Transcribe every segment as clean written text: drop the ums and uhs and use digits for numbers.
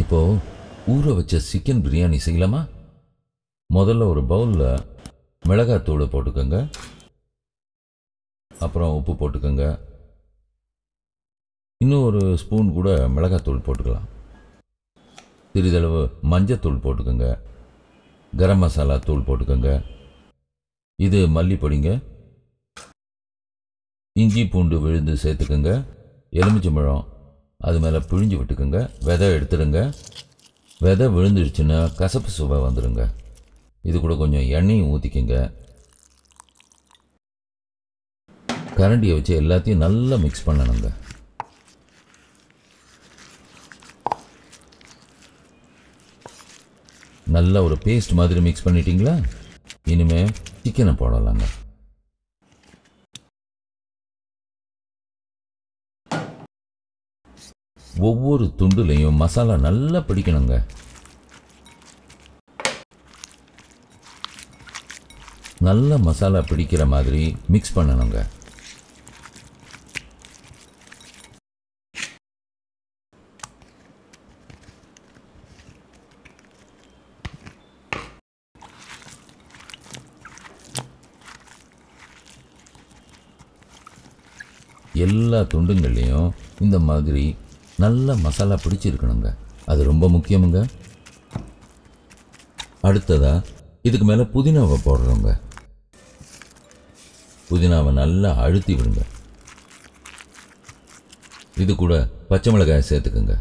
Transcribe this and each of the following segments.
இப்போ ஊற வச்ச சிக்கன் பிரியாணி செய்யலாமா? முதல்ல ஒரு பவுலில் மிளகாத்தூள் போட்டுக்கோங்க. அப்புறம் உப்பு போட்டுக்கோங்க. இன்னும் ஒரு ஸ்பூன் கூட மிளகாத்தூள் போட்டுக்கலாம். சிறிதளவு மஞ்சத்தூள் போட்டுக்கோங்க. கரம் மசாலா தூள் போட்டுக்கோங்க. இது மல்லிப்பொடிங்க. இஞ்சி பூண்டு விழுந்து சேர்த்துக்கோங்க. எலுமிச்சம்பழம் அது மேலே பிழிஞ்சு விட்டுக்கோங்க. விதை எடுத்துடுங்க. விதை விழுந்துடுச்சுன்னா கசப்பு சுவை வந்துடுங்க. இது கூட கொஞ்சம் எண்ணெயும் ஊற்றிக்கோங்க. கரண்டியை வச்சு எல்லாத்தையும் நல்லா மிக்ஸ் பண்ணணுங்க. நல்லா ஒரு பேஸ்ட் மாதிரி மிக்ஸ் பண்ணிட்டீங்களா? இனிமே சிக்கனை போடலாங்க. ஒவ்வொரு துண்டுலையும் மசாலா நல்லா பிடிக்கணுங்க. நல்ல மசாலா பிடிக்கிற மாதிரி மிக்ஸ் பண்ணணுங்க. எல்லா துண்டுங்கள்லையும் இந்த மாதிரி நல்ல மசாலா பிடிச்சிருக்கணுங்க. அது ரொம்ப முக்கியமுங்க. அடுத்ததா இதுக்கு மேலே புதினாவை போடுறோங்க. புதினாவை நல்லா அழுத்தி விடுங்க. இது கூட பச்சை மிளகாய் சேர்த்துக்குங்க.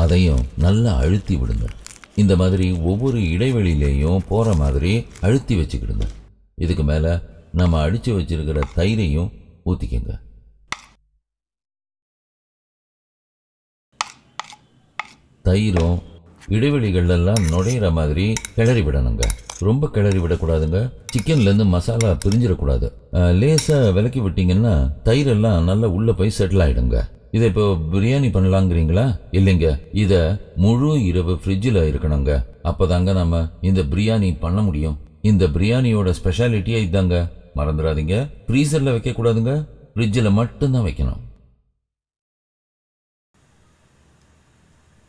அதையும் நல்லா அழுத்தி விடுங்க. இந்த மாதிரி ஒவ்வொரு இடைவெளியிலையும் போகிற மாதிரி அழுத்தி வச்சுக்கிடுங்க. இதுக்கு மேலே நம்ம அடித்து வச்சிருக்கிற தயிரையும் ஊற்றிக்கங்க. தயிரும் இடைவெளிகளெல்லாம் நுழையிற மாதிரி கிளறி விடணுங்க. ரொம்ப கிளறி விடக்கூடாதுங்க. சிக்கன்லேருந்து மசாலா பிரிஞ்சிடக்கூடாது. லேசாக விலக்கி விட்டீங்கன்னா தயிரெல்லாம் நல்லா உள்ளே போய் செட்டில் ஆகிடுங்க. இதை இப்போ பிரியாணி பண்ணலாங்கிறீங்களா? இல்லைங்க, இதை முழு இரவு ஃப்ரிட்ஜில் இருக்கணுங்க. அப்போதாங்க நம்ம இந்த பிரியாணி பண்ண முடியும். இந்த பிரியாணியோட ஸ்பெஷாலிட்டியே இதாங்க. மறந்துடாதீங்க, ஃப்ரீசரில் வைக்கக்கூடாதுங்க. ஃப்ரிட்ஜில் மட்டும்தான் வைக்கணும்.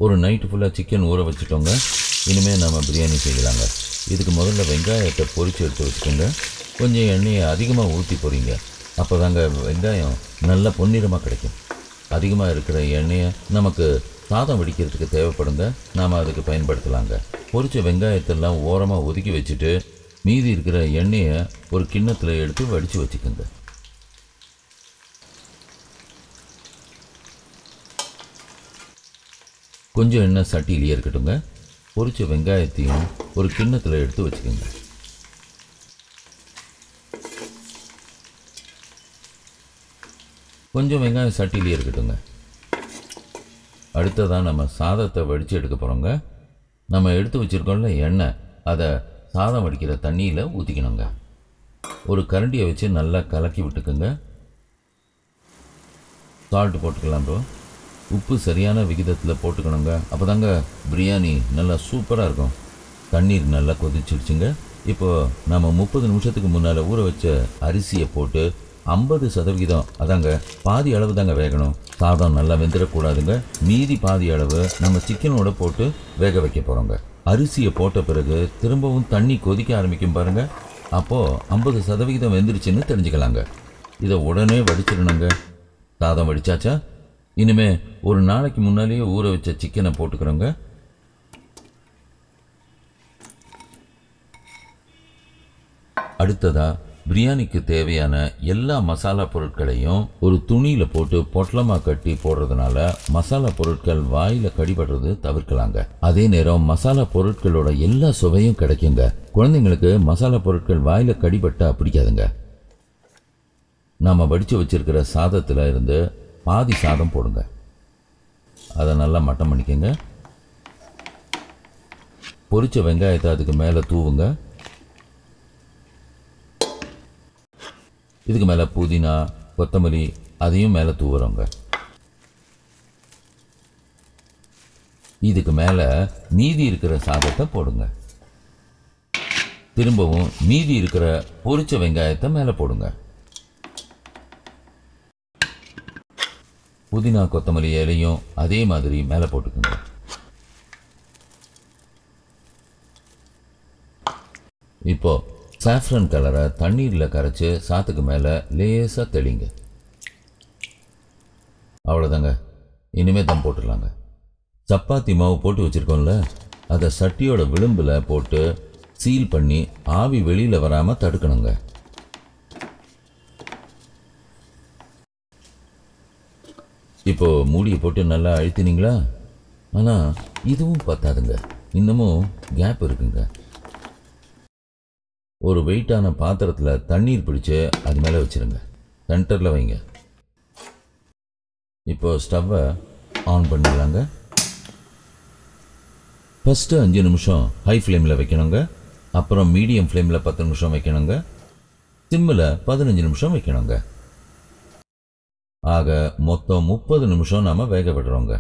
ஒரு நைட்டு ஃபுல்லாக சிக்கன் ஊற வச்சுட்டோங்க. இனிமேல் நம்ம பிரியாணி செய்யலாங்க. இதுக்கு முதல்ல வெங்காயத்தை பொரித்து எடுத்து வச்சுக்கோங்க. கொஞ்சம் எண்ணெயை அதிகமாக ஊற்றி பொரிங்க. அப்போ தாங்க வெங்காயம் நல்லா பொன்னிறமாக கிடைக்கும். அதிகமாக இருக்கிற எண்ணெயை நமக்கு சாதம் வடிக்கிறதுக்கு தேவைப்படுங்க. நாம் அதுக்கு பயன்படுத்தலாங்க. பொரித்த வெங்காயத்தெல்லாம் ஓரமாக ஒதுக்கி வச்சுட்டு மீதி இருக்கிற எண்ணெயை ஒரு கிண்ணத்தில் எடுத்து வடித்து வச்சுக்கோங்க. கொஞ்சம் எண்ணெய் சட்டியிலேயே இருக்கட்டுங்க. பொரிச்ச வெங்காயத்தையும் ஒரு கிண்ணத்தில் எடுத்து வச்சுக்கோங்க. கொஞ்சம் வெங்காயம் சட்டியிலேயே இருக்கட்டுங்க. அடுத்ததான் நம்ம சாதத்தை வடித்து எடுக்க போகிறோங்க. நம்ம எடுத்து வச்சுருக்கோம்ல எண்ணெய், அதை சாதம் வடிக்கிற தண்ணியில் ஊற்றிக்கணுங்க. ஒரு கரண்டியை வச்சு நல்லா கலக்கி விட்டுக்குங்க. சால்ட்டு போட்டுக்கலாம். ப்ரோ, உப்பு சரியான விகிதத்தில் போட்டுக்கணுங்க. அப்போ தாங்க பிரியாணி நல்லா சூப்பராக இருக்கும். தண்ணீர் நல்லா கொதிச்சிடுச்சுங்க. இப்போது நம்ம 30 நிமிஷத்துக்கு முன்னால் ஊற வச்ச அரிசியை போட்டு 50%, அதாங்க பாதி அளவு தாங்க வேகணும். சாதம் நல்லா வெந்துடக்கூடாதுங்க. மீதி பாதி அளவு நம்ம சிக்கனோட போட்டு வேக வைக்க போகிறோங்க. அரிசியை போட்ட பிறகு திரும்பவும் தண்ணி கொதிக்க ஆரம்பிக்கும் பாருங்க. அப்போது 50% வெந்துருச்சுன்னு தெரிஞ்சுக்கலாங்க. இதை உடனே வடிச்சிடணுங்க. சாதம் வடிச்சாச்சா? இனிமே ஒரு நாளைக்கு முன்னாலேயே ஊற வச்ச சிக்கனை போட்டுக்கிறோங்க. அடுத்ததா பிரியாணிக்கு தேவையான எல்லா மசாலா பொருட்களையும் ஒரு துணியில போட்டு பொட்டலமாக கட்டி போடுறதுனால மசாலா பொருட்கள் வாயில கடிபடுறது தவிர்க்கலாங்க. அதே நேரம் மசாலா பொருட்களோட எல்லா சுவையும் கிடைக்குங்க. குழந்தைங்களுக்கு மசாலா பொருட்கள் வாயில கடிபட்டா பிடிக்காதுங்க. நாம வடிச்சு வச்சிருக்கிற சாதத்துல இருந்து பாதி சாதம் போடுங்க. அதை நல்லா மட்டம் பண்ணிக்கங்க. பொரிச்ச வெங்காயத்தை அதுக்கு மேலே தூவுங்க. இதுக்கு மேலே புதினா, கொத்தமல்லி அதையும் மேலே தூவுறோங்க. இதுக்கு மேலே மீதி இருக்கிற சாதத்தை போடுங்க. திரும்பவும் மீதி இருக்கிற பொரிச்ச வெங்காயத்தை மேலே போடுங்க. புதினா கொத்தமல்லி இலையும் அதே மாதிரி மேலே போட்டுக்கோங்க. இப்போ சாஃப்ரன் கலரை தண்ணீரில் கரைச்சி சாத்துக்கு மேலே லேசாக தெளிங்க. அவ்வளோதாங்க. இனிமேல் தம் போட்டுடலாங்க. சப்பாத்தி மாவு போட்டு வச்சுருக்கோம்ல, அதை சட்டியோட விளிம்பில் போட்டு சீல் பண்ணி ஆவி வெளியில் வராமல் தடுக்கணுங்க. இப்போ மூடியை போட்டு நல்லா அழுத்தினீங்களா? ஆனால் இதுவும் பத்தாதுங்க, இன்னமும் கேப் இருக்குங்க. ஒரு வெயிட்டான பாத்திரத்தில் தண்ணீர் பிடிச்சு அது மேலே வச்சுருங்க. சென்டரில் வைங்க. இப்போ ஸ்டவ்வை ஆன் பண்ணிடலாங்க. ஃபஸ்ட்டு 5 நிமிஷம் ஹை ஃப்ளேமில் வைக்கணுங்க. அப்புறம் மீடியம் ஃப்ளேமில் 10 நிமிஷம் வைக்கணுங்க. சிம்மில் 15 நிமிஷம் வைக்கணுங்க. ஆக மொத்தம் 30 நிமிஷம் நாம் வேக விடுறோங்க.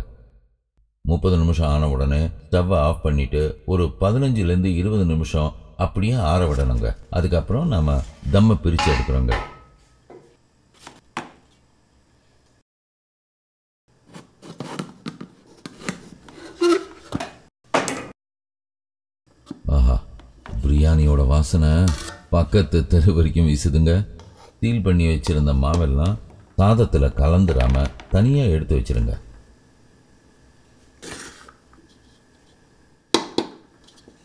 30 நிமிஷம் ஆன உடனே ஸ்டவ்வை ஆஃப் பண்ணிவிட்டு ஒரு 15லேருந்து 20 நிமிஷம் அப்படியே ஆற விடணுங்க. அதுக்கப்புறம் நாம் தம்மை பிரித்து எடுக்கிறோங்க. ஆஹா, பிரியாணியோட வாசனை பக்கத்து தெரு வரைக்கும் வீசுதுங்க. சீல் பண்ணி வச்சிருந்த மாவெல்லாம் சாதத்தில் கலந்துடாம தனியாக எடுத்து வச்சிருங்க.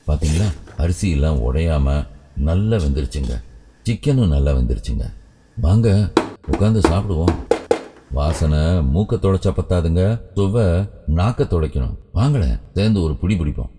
பார்த்தீங்களா, அரிசியெல்லாம் உடையாம நல்லா வெந்துருச்சுங்க. சிக்கனும் நல்லா வெந்துருச்சுங்க. வாங்க உட்காந்து சாப்பிடுவோம். வாசனை மூக்க துடைச்சா பத்தாதுங்க, சுவை நாக்க துடைக்கணும். வாங்களேன், சேர்ந்து ஒரு பிடி பிடிப்போம்.